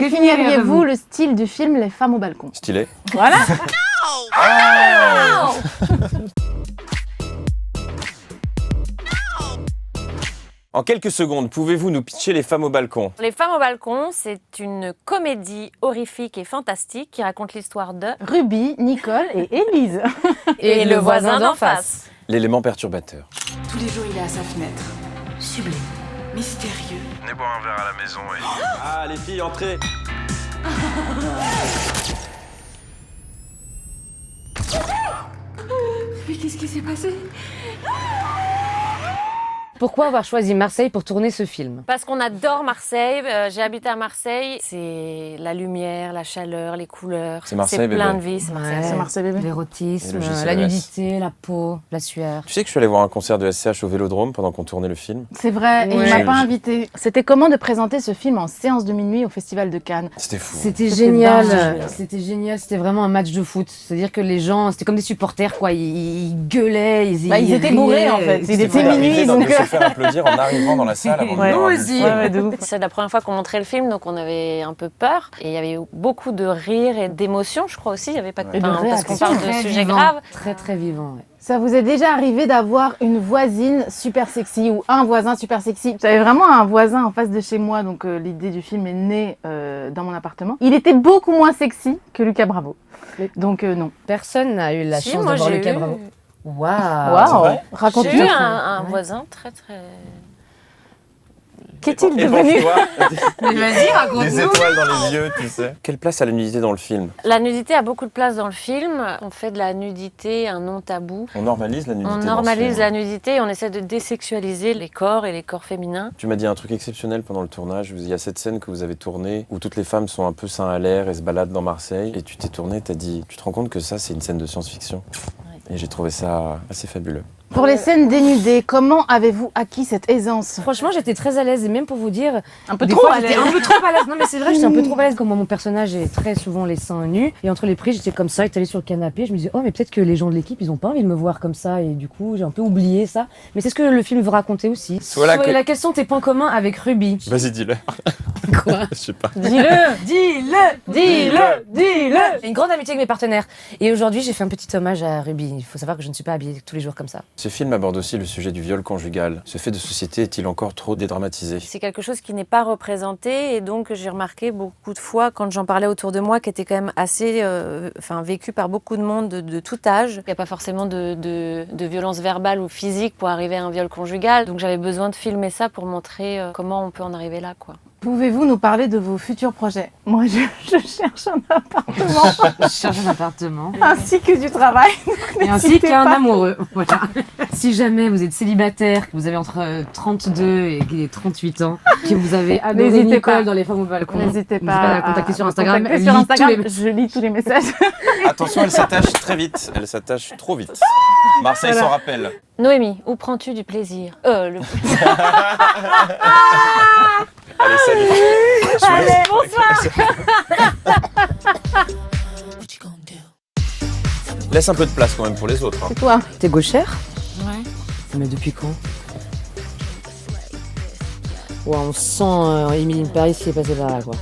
définiriez-vous le style du film Les femmes au balcon? Stylé. Voilà. En quelques secondes, pouvez-vous nous pitcher Les femmes au balcon? Les femmes au balcon, c'est une comédie horrifique et fantastique qui raconte l'histoire de Ruby, Nicole et Élise. et le voisin d'en face. L'élément perturbateur. Tous les jours, il est à sa fenêtre. Sublime. Mystérieux. Venez boire un verre à la maison et... Ah, les filles, entrez! Mais qu'est-ce qui s'est passé? Pourquoi avoir choisi Marseille pour tourner ce film? Parce qu'on adore Marseille, j'ai habité à Marseille, c'est la lumière, la chaleur, les couleurs, C'est Marseille, plein bébé. de vie, c'est Marseille. Ouais. C'est Marseille bébé. L'érotisme, Et le JCRS. la nudité, la peau, la sueur. Tu sais que je suis allé voir un concert de SCH au Vélodrome pendant qu'on tournait le film? C'est vrai, et Ouais. il m'a pas invité. C'était comment de présenter ce film en séance de minuit au Festival de Cannes? C'était fou. C'était C'était génial, dingue. c'était génial, c'était vraiment un match de foot. C'est-à-dire que les gens, c'était comme des supporters quoi, ils gueulaient, ils étaient bourrés en fait. Il était minuit donc donc. de se faire applaudir en arrivant dans la salle avant de Ouais. voir un Nous but. aussi. Ouais, de ouf. C'est la première fois qu'on montrait le film, donc on avait un peu peur. Et il y avait eu beaucoup de rires et d'émotions, je crois aussi. Il y avait pas que Et de parce qu'on réactions. parle de Très sujets vivant, graves. très vivant. Ouais. Ça vous est déjà arrivé d'avoir une voisine super sexy ou un voisin super sexy? J'avais vraiment un voisin en face de chez moi, donc l'idée du film est née dans mon appartement. Il était beaucoup moins sexy que Lucas Bravo. Donc non. Personne n'a eu la Si, chance moi, de voir j'ai Lucas eu- Bravo. C'est Waouh. vrai J'ai Raconte-nous. eu un Ouais. voisin très très... Qu'est-il Et devenu? Mais vas-y, Des étoiles dans les yeux, tu sais. Quelle place a la nudité dans le film? La nudité a beaucoup de place dans le film. On fait de la nudité un non tabou. On normalise la nudité On dans ce normalise film. la nudité et on essaie de désexualiser les corps et les corps féminins. Tu m'as dit un truc exceptionnel pendant le tournage. Il y a cette scène que vous avez tournée où toutes les femmes sont un peu seins à l'air et se baladent dans Marseille. Et tu t'es tourné, t'as dit, tu te rends compte que ça, c'est une scène de science-fiction? Et j'ai trouvé ça assez fabuleux. Pour les scènes dénudées, comment avez-vous acquis cette aisance? Franchement, j'étais très à l'aise et même pour vous dire, Un peu des trop fois, à j'étais l'aise. un peu trop à l'aise. Non mais c'est vrai, j'étais un peu trop à l'aise. Comme moi, mon personnage est très souvent les seins nus et entre les prises, j'étais comme ça, étalée sur le canapé. Je me disais oh mais peut-être que les gens de l'équipe, ils ont pas envie de me voir comme ça et du coup, j'ai un peu oublié ça. Mais c'est ce que le film veut raconter aussi. Soit la que- la question tes points communs avec Ruby. Vas-y, dis-le. Quoi? Je sais pas. Dis-le. J'ai une grande amitié avec mes partenaires et aujourd'hui, j'ai fait un petit hommage à Ruby. Il faut savoir que je ne suis pas habillée tous les jours comme ça. Ce film aborde aussi le sujet du viol conjugal. Ce fait de société est-il encore trop dédramatisé? C'est quelque chose qui n'est pas représenté et donc j'ai remarqué beaucoup de fois quand j'en parlais autour de moi qui était quand même assez vécu par beaucoup de monde de tout âge. Il n'y a pas forcément de violence verbale ou physique pour arriver à un viol conjugal. Donc j'avais besoin de filmer ça pour montrer comment on peut en arriver là, quoi. Pouvez-vous nous parler de vos futurs projets? Moi, je cherche un appartement Je cherche un appartement. ainsi que du travail. Et ainsi N'hésitez qu'un pas. amoureux. Voilà. Si jamais vous êtes célibataire, que vous avez entre 32 et 38 ans, que vous avez adoré N'hésitez Nicole pas. dans Les Femmes au balcon, N'hésitez pas à la contacter sur Instagram. contacter Elle sur lit Instagram. tous les- Je lis tous les messages. Attention, elle s'attache très vite. Elle s'attache trop vite. Marseille s'en rappelle. Noémie, où prends-tu du plaisir? Le Allez, salut. Allez, bonsoir. Laisse un peu de place quand même pour les autres. hein. C'est toi. T'es gauchère? Ouais. Mais depuis quand? Ouais, on sent Emily in Paris qui est passée par là, quoi.